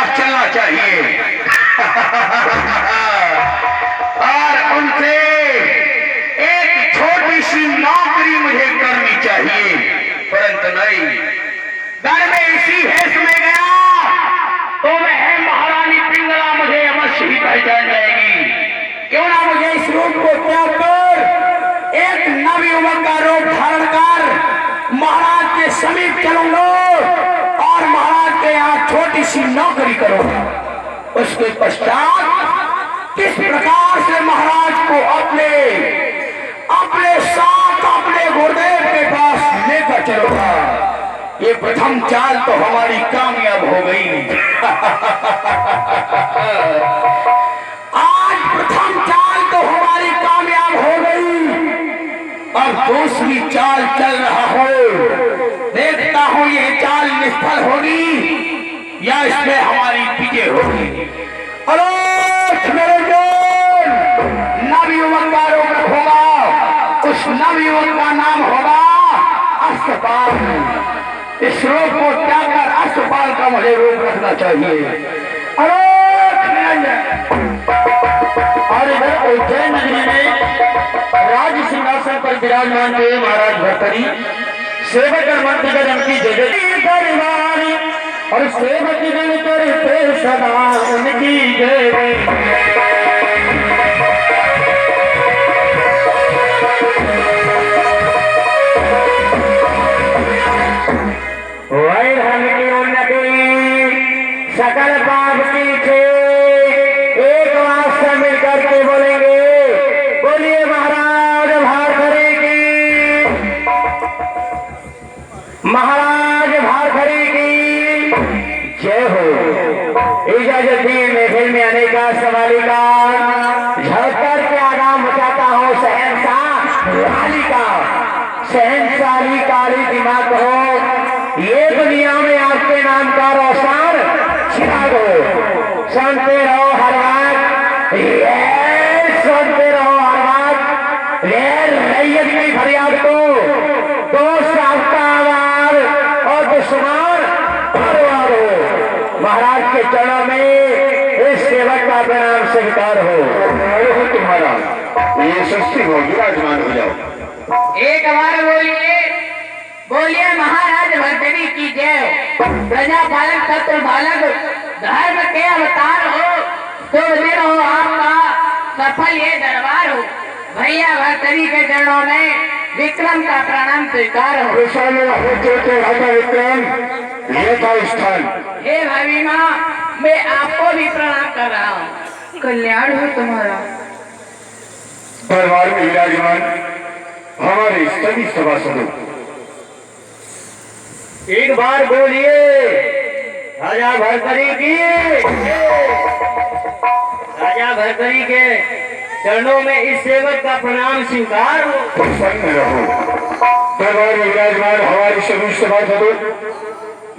खिलाफ चलना चाहिए और उनसे एक छोटी सी नौकरी मुझे करनी चाहिए, परंतु नहीं, घर में इसी भेष में गया तो वह महारानी पिंगला मुझे अवश्य ही पहचान जाएगी। क्यों ना मुझे इस रूप को त्याग कर एक नवयुवक का रूप धारण कर महाराज के समीप चलूंगा और महाराज के यहाँ छोटी सी नौकरी करूंगा। उसके पश्चात किस प्रकार से महाराज को अपने साथ अपने गुरुदेव के पास लेकर चलूंगा, ये प्रथम चाल तो हमारी कामयाब हो गई। आज प्रथम चाल तो हमारी कामयाब हो गई, अब दूसरी चाल चल रहा हो, देखता हूं ये चाल निष्फल होगी या इसमें हमारी विजय होगी। नवयुवक का रूप रखूंगा, उस नवयुवक का नाम होगा अष्टपाल। इस रूप को त्याग कर अष्टपाल का मुझे रूप रखना चाहिए। और इधर उज्जैन नगरी में राज सिंहासन पर विराजमान हुए महाराज भर्तरी सेवक और मंत्रीगण की जगत परिवारी और सेवक गण करते सदा उनकी जय। सकल पाप की थे एक वास्ता मिल करके बोलेंगे, बोलिए महाराज भाखरी की, महाराज भाखरी की जय हो। इजाजत दी महफिल में आने का सवाली का झड़कर के आगाम बचाता हूँ शहनशाही काली दिमाग हो, ये दुनिया में आपके नाम का रोशन चिराग हो। सुनते रहो हर बात, सुनते रहो हर बात, रैयत की फरियाद को दोस्त आपका आवाज और दुश्मन परिवार हो। महाराज के चरणों में इस सेवक का प्रणाम स्वीकार हो। तुम्हारा ये सस्ती हो, विराजमान हो जाओ। एक बार बोलिए, बोलिए महाराज भर्तरी की जय। प्रजा पालक तत्व बालक धर्म के अवतार हो, शुभ दिन हो आपका, सफल ये दरबार हो। भैया भर्तरी के चरणों में विक्रम का प्रणाम स्वीकार हो। विक्रम ये था स्थान। हे भाभी माँ, मैं आपको भी प्रणाम कर रहा हूँ। कल्याण हो तुम्हारा। दरबार में विराजमान हमारे सभी सभासदों, एक बार बोलिए राजा भर्तरी की, राजा भर्तरी के चरणों में इस सेवक का प्रणाम स्वीकार हो। प्रसन्न रहो। दरबार में विराजमान हमारे सभी सभासदों,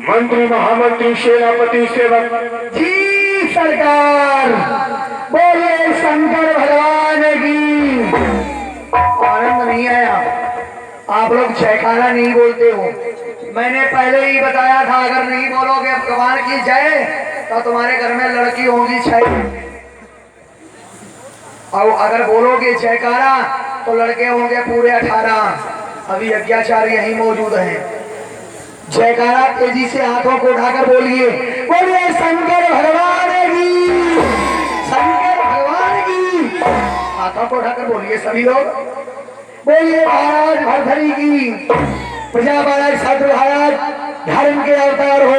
मंत्री महामंत्री सेनापति सेवक जी सरकार, बोले शंकर भगवान की। आनंद नहीं आया, आप लोग जयकारा नहीं बोलते हो। मैंने पहले ही बताया था, अगर नहीं बोलोगे भगवान की जय तो तुम्हारे घर में लड़की होगी 6, और अगर बोलोगे जयकारा तो लड़के होंगे पूरे 18। अभी यज्ञाचार्य यहीं मौजूद हैं। जयकारा तेजी से हाथों को उठाकर बोलिए, बोलिए शंकर भगवान की, शंकर भगवान की। हाथों को उठाकर बोलिए सभी लोग, बोलिए महाराज भर्तरी की। प्रजा बालक छात्र महाराज धर्म के अवतार हो,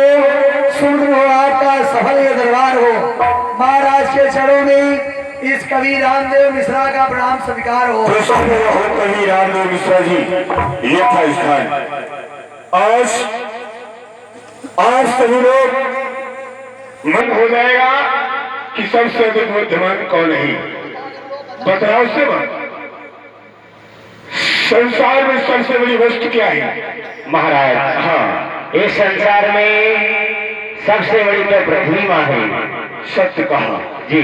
सुंदर हो आपका सफल ये दरबार हो। महाराज के चरणों में इस कवि रामदेव मिश्रा का प्रणाम स्वीकार हो। प्रसन्न रहो कवि रामदेव मिश्रा जी, ये था स्थान। आज सभी लोग मन हो जाएगा कि सबसे अधिक बुद्धिमान कौन है। बतलाओ से बात, संसार में सबसे बड़ी वस्तु क्या है महाराज? हाँ, इस संसार में सबसे बड़ी तो पृथ्वी माँ है। सत्य कहा जी।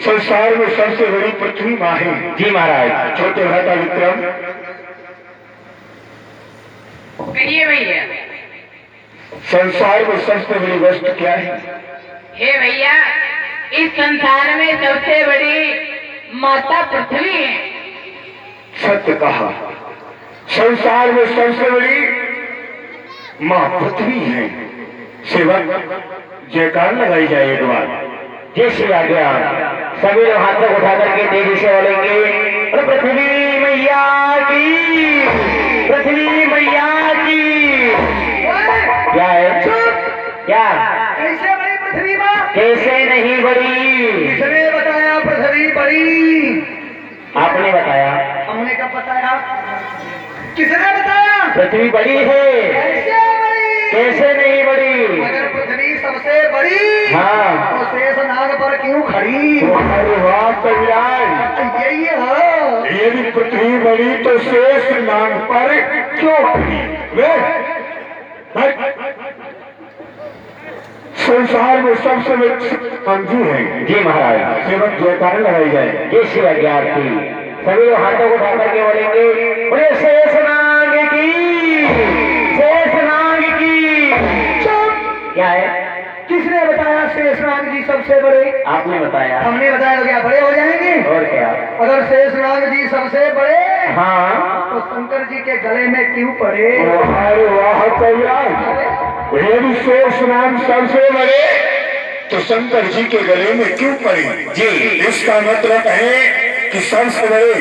संसार में सबसे बड़ी पृथ्वी माँ है। जी महाराज। छोटे भाटा विक्रम, कहिए भैया। संसार में सबसे बड़ी वस्तु क्या है? हे भैया, इस संसार में सबसे बड़ी माता पृथ्वी है। सत्य कहा। संसार में सबसे बड़ी माँ पृथ्वी है। सेवक जयकार लगाई जाए एक बार। जय श्री आज्ञा। सभी लोग हाथ तक उठा करके तेजी से बोलेंगे, और पृथ्वी मैया की, पृथ्वी मैया की। क्या है? क्या? कैसे बड़ी पृथ्वी माँ? कैसे नहीं बड़ी? किसने बताया पृथ्वी बड़ी? आपने बताया। हमने कब बताया? किसने बताया? पृथ्वी बड़ी है। कैसे बड़ी? कैसे नहीं बड़ी? अगर पृथ्वी सबसे बड़ी, हाँ, तो शेष नाग पर क्यों खड़ी? अरे वाह कविराज, यही है। यदि पृथ्वी बड़ी तो शेष नाग पर क्यों खड़ी? वे संसार में सबसे मंजू है। जी महाराज। सेवक जयकार लगाई जाए। जय श्री आज्ञार्थी। सभी लोग हाथों को उठा करके बोलेंगे, बोले शेष नाग की, शेष नाग की। क्या है? किसने बताया शेष नाग जी सबसे बड़े? आपने बताया। हमने बताया तो क्या बड़े हो जाएंगे? और क्या? अगर शेष नाग जी सबसे बड़े, हाँ, तो शंकर जी के गले में क्यों पड़े? अरे वाह कविराज, यदि शेष नाग सबसे बड़े तो शंकर जी के गले में क्यों पड़े? जी। इसका मतलब है कि सबसे बड़े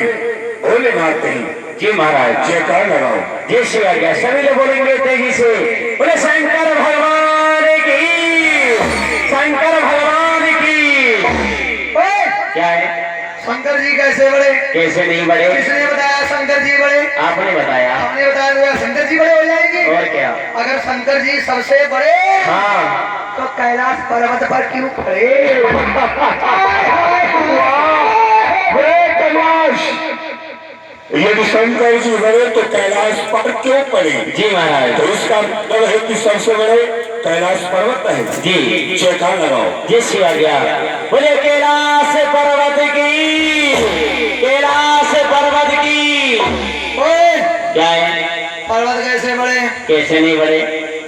भोलेनाथ हैं। जी महाराज। जयकार लगाओ। जय श्री आज्ञा। सभी लोग बोलेंगे तेजी से, बोले शंकर भगवान की, शंकर भगवान की। ओए, क्या है? शंकर जी कैसे बड़े? कैसे नहीं बड़े? किसने बताया शंकर जी बड़े? आपने बताया। हमने बताया तो शंकर जी बड़े हो जाएंगे। और क्या? अगर शंकर जी सबसे बड़े, हाँ, तो कैलाश पर्वत पर क्यों खड़े? कैलाश, यदि शंकर जी बड़े तो कैलाश पर क्यों पड़े? जी महाराज। तो इसका मतलब है कि सबसे बड़े कैलाश पर्वत है। जी। जयकार लगाओ। जय श्री आज्ञा। बोले कैलाश पर्वत की, कैलाश पर्वत की। ओए, क्या है? पर्वत कैसे बड़े? कैसे नहीं बड़े?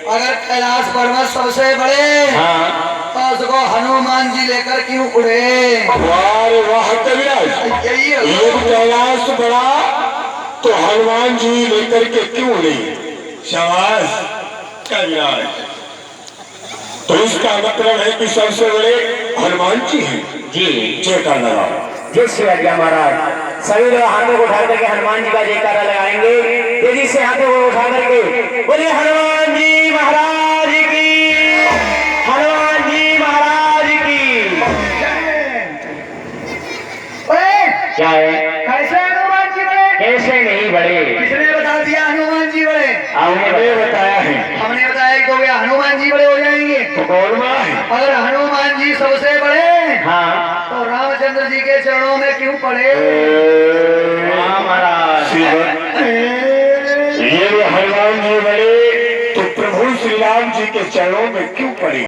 अगर कैलाश पर्वत सबसे बड़े, हाँ, तो उसको हनुमान जी लेकर क्यों उड़े? वाह वाह कविराज, यही है। ये कैलाश बड़ा तो हनुमान जी लेकर के क्यों उड़े? शाबाश कविराज। तो इसका मतलब है कि सबसे बड़े हनुमान जी हैं। जी। जयकार लगाओ। जय श्री आज्ञा महाराज। सभी लोग हाथों को उठा करके हनुमान जी का जयकारा लगाएंगे। तेजी से हाथों को उठा करके बोले हनुमान जी महाराज की, हनुमान जी महाराज की। ओए, क्या है? कैसे हनुमान जी बड़े? कैसे नहीं बड़े? किसने बता दिया हनुमान जी बड़े? आपने बताया है। हमने बताया कि तो वे हनुमान जी बड़े हो जाएंगे। तो कौन माँ है? अगर हनुमान जी सबसे बड़े, हाँ, तो रामचंद्र जी के चरणों में क्यों पड़े? हाँ महाराज। शिव, ये हनुमान जी बड़े तो प्रभु श्री राम जी के चरणों में क्यों पड़े?